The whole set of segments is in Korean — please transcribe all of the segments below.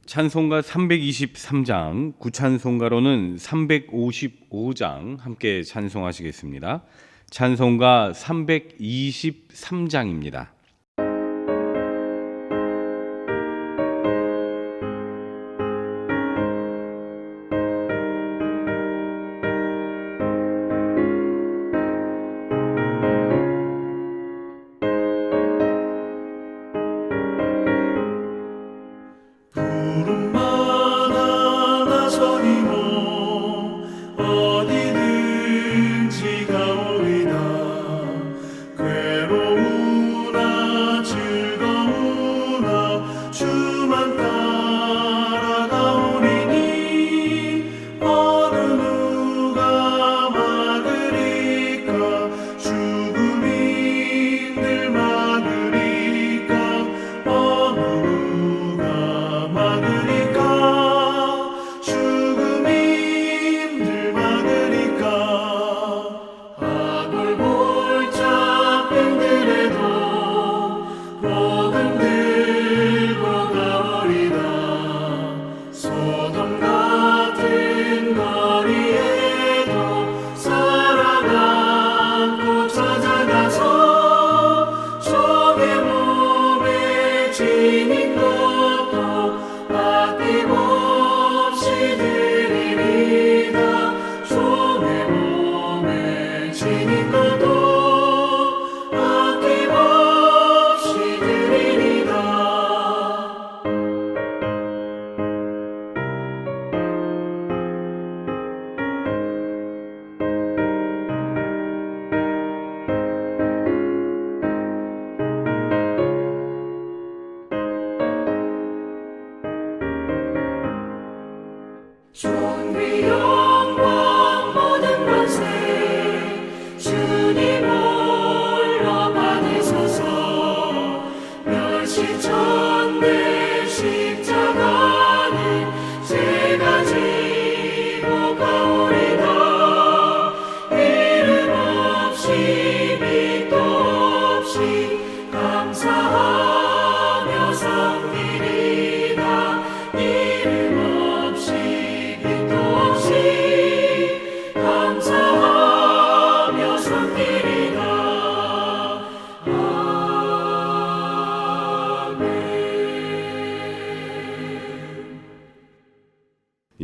찬송가 323장, 구찬송가로는 355장 함께 찬송하시겠습니다. 찬송가 323장입니다.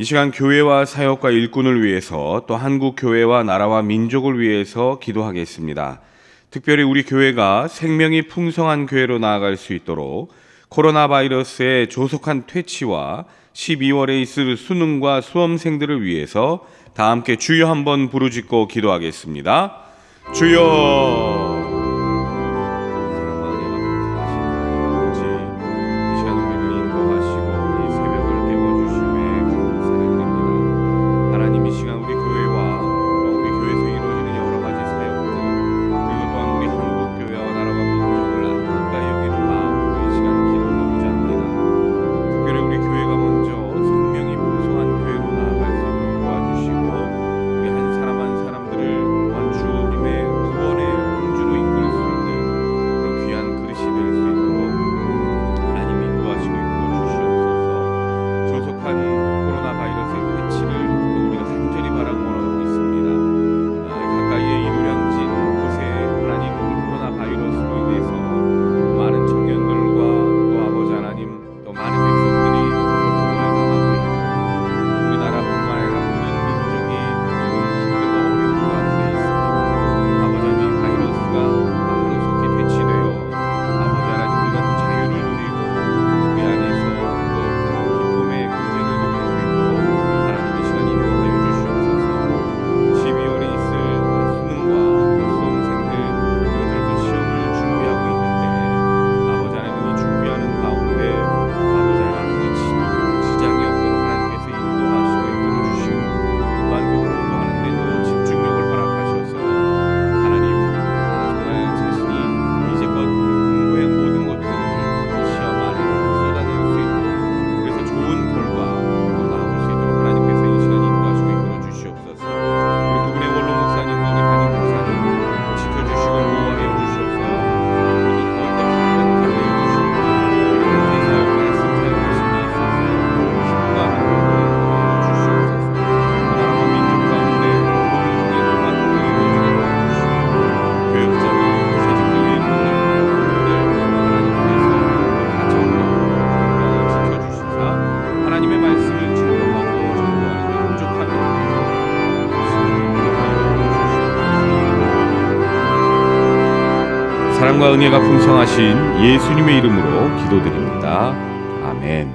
이 시간 교회와 사역과 일꾼을 위해서 또 한국 교회와 나라와 민족을 위해서 기도하겠습니다. 특별히 우리 교회가 생명이 풍성한 교회로 나아갈 수 있도록 코로나 바이러스의 조속한 퇴치와 12월에 있을 수능과 수험생들을 위해서 다 함께 주여 한번 부르짖고 기도하겠습니다. 주여. 사랑과 은혜가 풍성하신 예수님의 이름으로 기도드립니다. 아멘.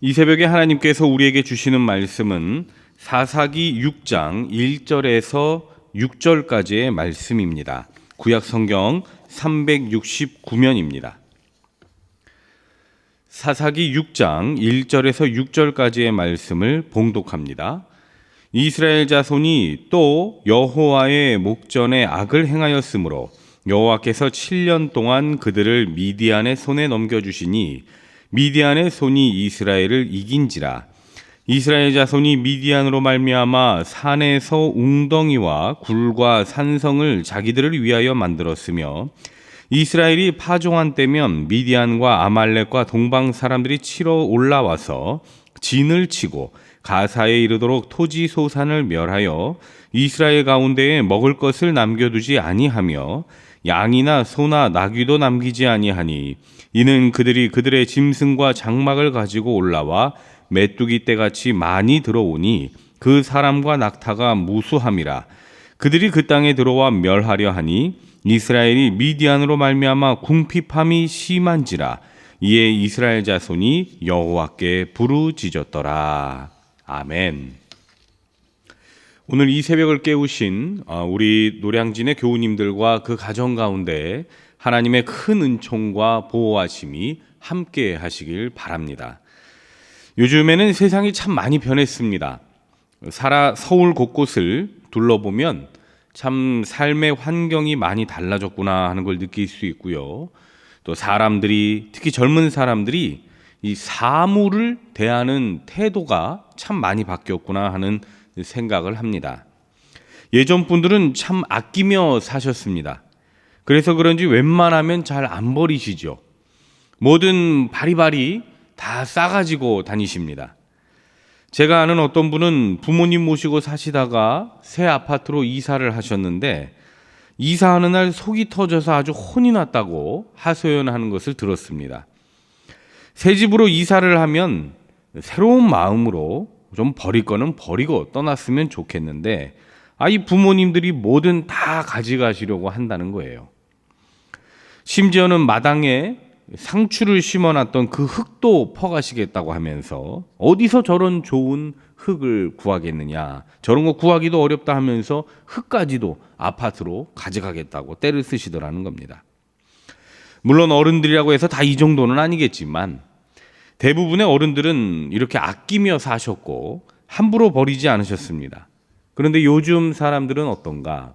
이 새벽에 하나님께서 우리에게 주시는 말씀은 사사기 6장 1절에서 6절까지의 말씀입니다. 구약 성경 369면입니다. 사사기 6장 1절에서 6절까지의 말씀을 봉독합니다. 이스라엘 자손이 또 여호와의 목전에 악을 행하였으므로 여호와께서 7년 동안 그들을 미디안의 손에 넘겨주시니 미디안의 손이 이스라엘을 이긴지라. 이스라엘 자손이 미디안으로 말미암아 산에서 웅덩이와 굴과 산성을 자기들을 위하여 만들었으며 이스라엘이 파종한 때면 미디안과 아말렉과 동방 사람들이 치러 올라와서 진을 치고 가사에 이르도록 토지 소산을 멸하여 이스라엘 가운데에 먹을 것을 남겨두지 아니하며 양이나 소나 나귀도 남기지 아니하니 이는 그들이 그들의 짐승과 장막을 가지고 올라와 메뚜기 떼같이 많이 들어오니 그 사람과 낙타가 무수함이라. 그들이 그 땅에 들어와 멸하려 하니 이스라엘이 미디안으로 말미암아 궁핍함이 심한지라. 이에 이스라엘 자손이 여호와께 부르짖었더라. 아멘. 오늘 이 새벽을 깨우신 우리 노량진의 교우님들과 그 가정 가운데 하나님의 큰 은총과 보호하심이 함께 하시길 바랍니다. 요즘에는 세상이 참 많이 변했습니다. 서울 곳곳을 둘러보면 참 삶의 환경이 많이 달라졌구나 하는 걸 느낄 수 있고요. 또 사람들이, 특히 젊은 사람들이 이 사물을 대하는 태도가 참 많이 바뀌었구나 하는 생각을 합니다. 예전 분들은 참 아끼며 사셨습니다. 그래서 그런지 웬만하면 잘 안 버리시죠. 뭐든 바리바리 다 싸가지고 다니십니다. 제가 아는 어떤 분은 부모님 모시고 사시다가 새 아파트로 이사를 하셨는데 이사하는 날 속이 터져서 아주 혼이 났다고 하소연하는 것을 들었습니다. 새 집으로 이사를 하면 새로운 마음으로 좀 버릴 거는 버리고 떠났으면 좋겠는데 이 부모님들이 뭐든 다 가져가시려고 한다는 거예요. 심지어는 마당에 상추를 심어놨던 그 흙도 퍼가시겠다고 하면서 어디서 저런 좋은 흙을 구하겠느냐, 저런 거 구하기도 어렵다 하면서 흙까지도 아파트로 가져가겠다고 떼를 쓰시더라는 겁니다. 물론 어른들이라고 해서 다 이 정도는 아니겠지만 대부분의 어른들은 이렇게 아끼며 사셨고 함부로 버리지 않으셨습니다. 그런데 요즘 사람들은 어떤가?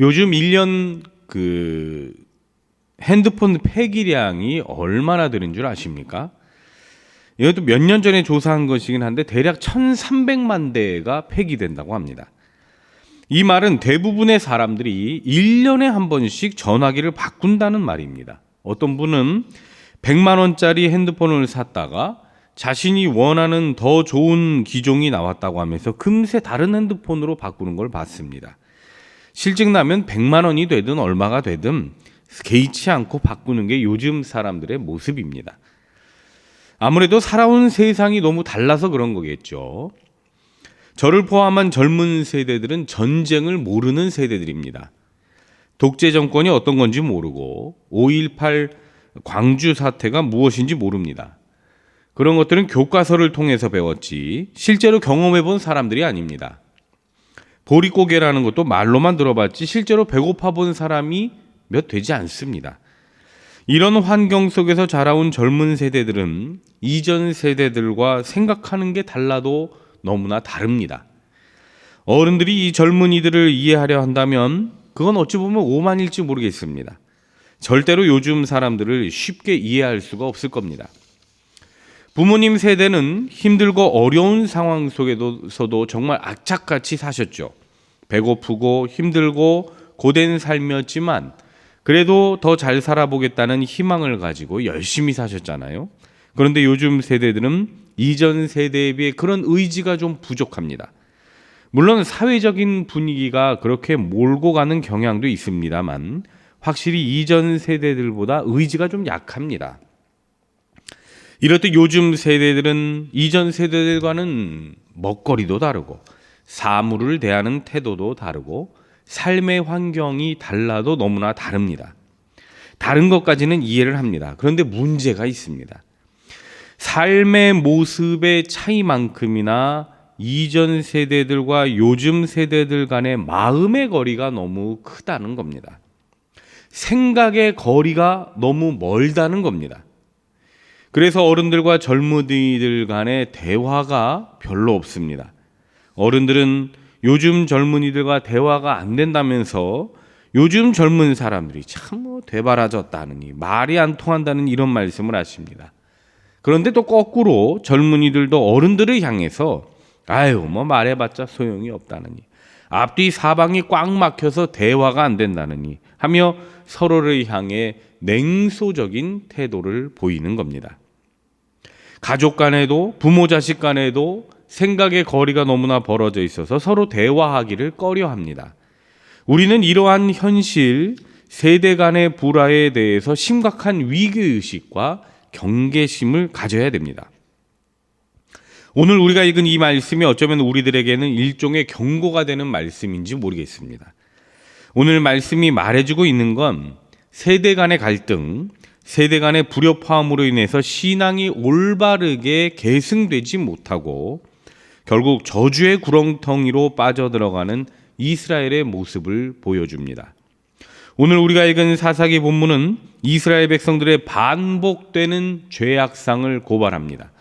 요즘 1년 핸드폰 폐기량이 얼마나 되는 줄 아십니까? 이것도 몇 년 전에 조사한 것이긴 한데 대략 1,300만 대가 폐기된다고 합니다. 이 말은 대부분의 사람들이 1년에 한 번씩 전화기를 바꾼다는 말입니다. 어떤 분은 100만 원짜리 핸드폰을 샀다가 자신이 원하는 더 좋은 기종이 나왔다고 하면서 금세 다른 핸드폰으로 바꾸는 걸 봤습니다. 실증 나면 100만 원이 되든 얼마가 되든 개의치 않고 바꾸는 게 요즘 사람들의 모습입니다. 아무래도 살아온 세상이 너무 달라서 그런 거겠죠. 저를 포함한 젊은 세대들은 전쟁을 모르는 세대들입니다. 독재 정권이 어떤 건지 모르고 5.18 광주 사태가 무엇인지 모릅니다. 그런 것들은 교과서를 통해서 배웠지 실제로 경험해 본 사람들이 아닙니다. 보릿고개라는 것도 말로만 들어봤지 실제로 배고파 본 사람이 몇 되지 않습니다. 이런 환경 속에서 자라온 젊은 세대들은 이전 세대들과 생각하는 게 달라도 너무나 다릅니다. 어른들이 이 젊은이들을 이해하려 한다면 그건 어찌 보면 오만일지 모르겠습니다. 절대로 요즘 사람들을 쉽게 이해할 수가 없을 겁니다. 부모님 세대는 힘들고 어려운 상황 속에서도 정말 악착같이 사셨죠. 배고프고 힘들고 고된 삶이었지만 그래도 더 잘 살아보겠다는 희망을 가지고 열심히 사셨잖아요. 그런데 요즘 세대들은 이전 세대에 비해 그런 의지가 좀 부족합니다. 물론 사회적인 분위기가 그렇게 몰고 가는 경향도 있습니다만 확실히 이전 세대들보다 의지가 좀 약합니다. 이렇듯 요즘 세대들은 이전 세대들과는 먹거리도 다르고 사물을 대하는 태도도 다르고 삶의 환경이 달라도 너무나 다릅니다. 다른 것까지는 이해를 합니다. 그런데 문제가 있습니다. 삶의 모습의 차이만큼이나 이전 세대들과 요즘 세대들 간의 마음의 거리가 너무 크다는 겁니다. 생각의 거리가 너무 멀다는 겁니다. 그래서 어른들과 젊은이들 간의 대화가 별로 없습니다. 어른들은 요즘 젊은이들과 대화가 안 된다면서 요즘 젊은 사람들이 참 되바라졌다느니 말이 안 통한다는 이런 말씀을 하십니다. 그런데 또 거꾸로 젊은이들도 어른들을 향해서 말해봤자 소용이 없다느니, 앞뒤 사방이 꽉 막혀서 대화가 안 된다느니 하며 서로를 향해 냉소적인 태도를 보이는 겁니다. 가족 간에도 부모 자식 간에도 생각의 거리가 너무나 벌어져 있어서 서로 대화하기를 꺼려합니다. 우리는 이러한 현실, 세대 간의 불화에 대해서 심각한 위기의식과 경계심을 가져야 됩니다. 오늘 우리가 읽은 이 말씀이 어쩌면 우리들에게는 일종의 경고가 되는 말씀인지 모르겠습니다. 오늘 말씀이 말해주고 있는 건 세대 간의 갈등, 세대 간의 불협화음으로 인해서 신앙이 올바르게 계승되지 못하고 결국 저주의 구렁텅이로 빠져들어가는 이스라엘의 모습을 보여줍니다. 오늘 우리가 읽은 사사기 본문은 이스라엘 백성들의 반복되는 죄악상을 고발합니다.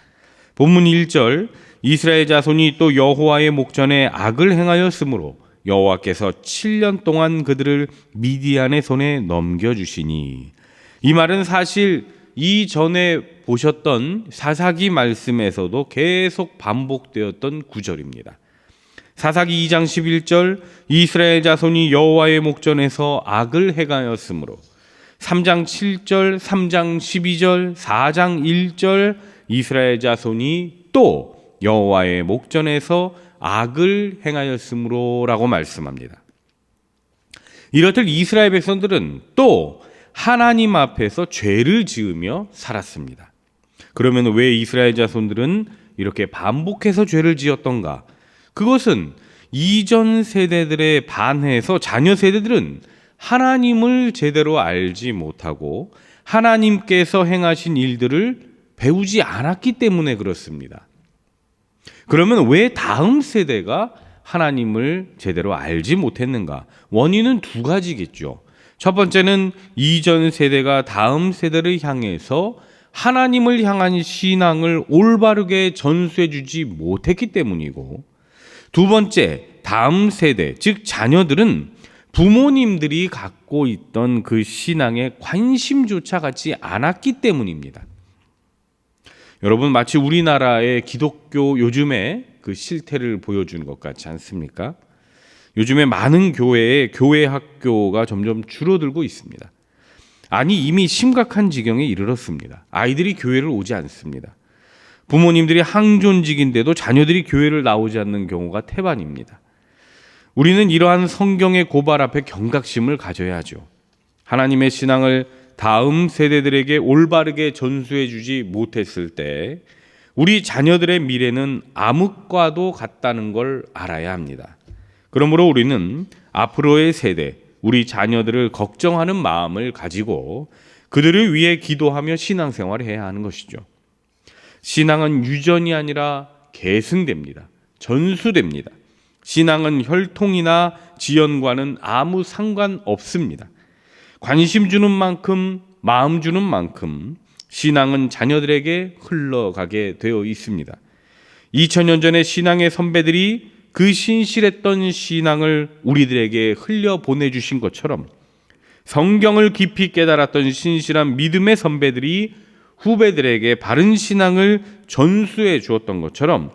본문 1절, 이스라엘 자손이 또 여호와의 목전에 악을 행하였으므로 여호와께서 7년 동안 그들을 미디안의 손에 넘겨주시니, 이 말은 사실 이전에 보셨던 사사기 말씀에서도 계속 반복되었던 구절입니다. 사사기 2장 11절, 이스라엘 자손이 여호와의 목전에서 악을 행하였으므로, 3장 7절, 3장 12절, 4장 1절, 이스라엘 자손이 또 여호와의 목전에서 악을 행하였으므로라고 말씀합니다. 이렇듯 이스라엘 백성들은 또 하나님 앞에서 죄를 지으며 살았습니다. 그러면 왜 이스라엘 자손들은 이렇게 반복해서 죄를 지었던가? 그것은 이전 세대들에 반해서 자녀 세대들은 하나님을 제대로 알지 못하고 하나님께서 행하신 일들을 배우지 않았기 때문에 그렇습니다. 그러면 왜 다음 세대가 하나님을 제대로 알지 못했는가? 원인은 두 가지겠죠. 첫 번째는 이전 세대가 다음 세대를 향해서 하나님을 향한 신앙을 올바르게 전수해 주지 못했기 때문이고, 두 번째, 다음 세대, 즉 자녀들은 부모님들이 갖고 있던 그 신앙에 관심조차 갖지 않았기 때문입니다. 여러분, 마치 우리나라의 기독교 요즘에 그 실태를 보여주는 것 같지 않습니까? 요즘에 많은 교회에 교회 학교가 점점 줄어들고 있습니다. 아니, 이미 심각한 지경에 이르렀습니다. 아이들이 교회를 오지 않습니다. 부모님들이 항존직인데도 자녀들이 교회를 나오지 않는 경우가 태반입니다. 우리는 이러한 성경의 고발 앞에 경각심을 가져야 하죠. 하나님의 신앙을 다음 세대들에게 올바르게 전수해 주지 못했을 때 우리 자녀들의 미래는 암흑과도 같다는 걸 알아야 합니다. 그러므로 우리는 앞으로의 세대, 우리 자녀들을 걱정하는 마음을 가지고 그들을 위해 기도하며 신앙생활을 해야 하는 것이죠. 신앙은 유전이 아니라 계승됩니다. 전수됩니다. 신앙은 혈통이나 지연과는 아무 상관없습니다. 관심 주는 만큼, 마음 주는 만큼 신앙은 자녀들에게 흘러가게 되어 있습니다. 2000년 전에 신앙의 선배들이 그 신실했던 신앙을 우리들에게 흘려보내주신 것처럼 성경을 깊이 깨달았던 신실한 믿음의 선배들이 후배들에게 바른 신앙을 전수해 주었던 것처럼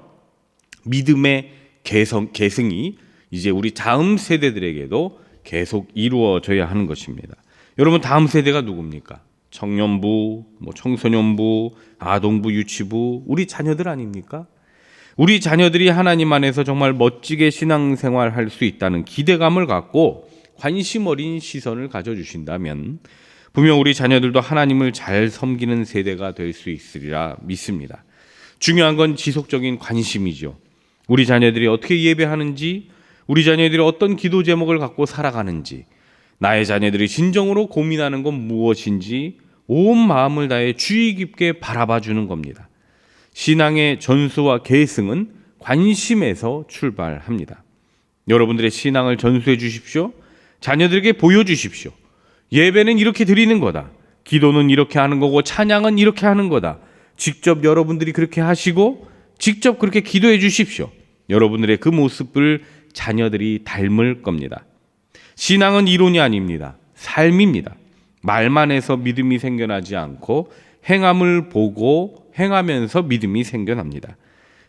믿음의 계승이 이제 우리 다음 세대들에게도 계속 이루어져야 하는 것입니다. 여러분, 다음 세대가 누굽니까? 청년부, 청소년부, 아동부, 유치부, 우리 자녀들 아닙니까? 우리 자녀들이 하나님 안에서 정말 멋지게 신앙생활할 수 있다는 기대감을 갖고 관심 어린 시선을 가져주신다면 분명 우리 자녀들도 하나님을 잘 섬기는 세대가 될 수 있으리라 믿습니다. 중요한 건 지속적인 관심이죠. 우리 자녀들이 어떻게 예배하는지, 우리 자녀들이 어떤 기도 제목을 갖고 살아가는지, 나의 자녀들이 진정으로 고민하는 건 무엇인지 온 마음을 다해 주의 깊게 바라봐 주는 겁니다. 신앙의 전수와 계승은 관심에서 출발합니다. 여러분들의 신앙을 전수해 주십시오. 자녀들에게 보여주십시오. 예배는 이렇게 드리는 거다. 기도는 이렇게 하는 거고 찬양은 이렇게 하는 거다. 직접 여러분들이 그렇게 하시고 직접 그렇게 기도해 주십시오. 여러분들의 그 모습을 자녀들이 닮을 겁니다. 신앙은 이론이 아닙니다. 삶입니다. 말만 해서 믿음이 생겨나지 않고 행함을 보고 행하면서 믿음이 생겨납니다.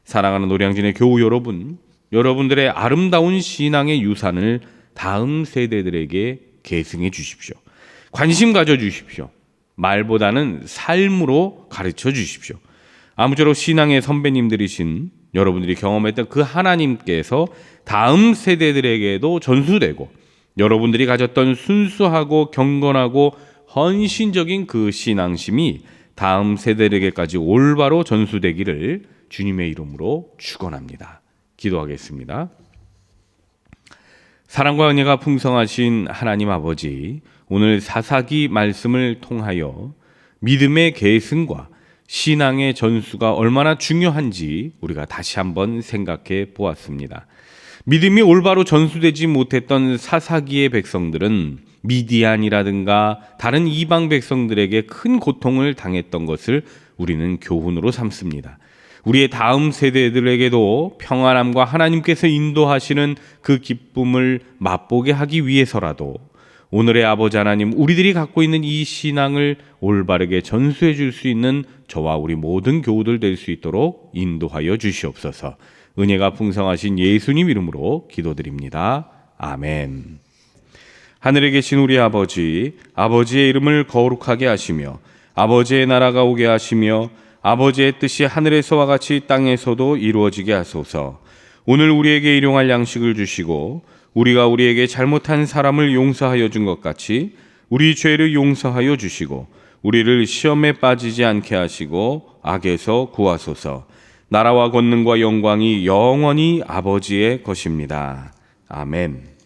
사랑하는 노량진의 교우 여러분, 여러분들의 아름다운 신앙의 유산을 다음 세대들에게 계승해 주십시오. 관심 가져 주십시오. 말보다는 삶으로 가르쳐 주십시오. 아무쪼록 신앙의 선배님들이신 여러분들이 경험했던 그 하나님께서 다음 세대들에게도 전수되고 여러분들이 가졌던 순수하고 경건하고 헌신적인 그 신앙심이 다음 세대에게까지 올바로 전수되기를 주님의 이름으로 축원합니다. 기도하겠습니다. 사랑과 은혜가 풍성하신 하나님 아버지, 오늘 사사기 말씀을 통하여 믿음의 계승과 신앙의 전수가 얼마나 중요한지 우리가 다시 한번 생각해 보았습니다. 믿음이 올바로 전수되지 못했던 사사기의 백성들은 미디안이라든가 다른 이방 백성들에게 큰 고통을 당했던 것을 우리는 교훈으로 삼습니다. 우리의 다음 세대들에게도 평안함과 하나님께서 인도하시는 그 기쁨을 맛보게 하기 위해서라도 오늘의 아버지 하나님, 우리들이 갖고 있는 이 신앙을 올바르게 전수해 줄 수 있는 저와 우리 모든 교우들 될 수 있도록 인도하여 주시옵소서. 은혜가 풍성하신 예수님 이름으로 기도드립니다. 아멘. 하늘에 계신 우리 아버지, 아버지의 이름을 거룩하게 하시며 아버지의 나라가 오게 하시며 아버지의 뜻이 하늘에서와 같이 땅에서도 이루어지게 하소서. 오늘 우리에게 일용할 양식을 주시고 우리가 우리에게 잘못한 사람을 용서하여 준 것 같이 우리 죄를 용서하여 주시고 우리를 시험에 빠지지 않게 하시고 악에서 구하소서. 나라와 권능과 영광이 영원히 아버지의 것입니다. 아멘.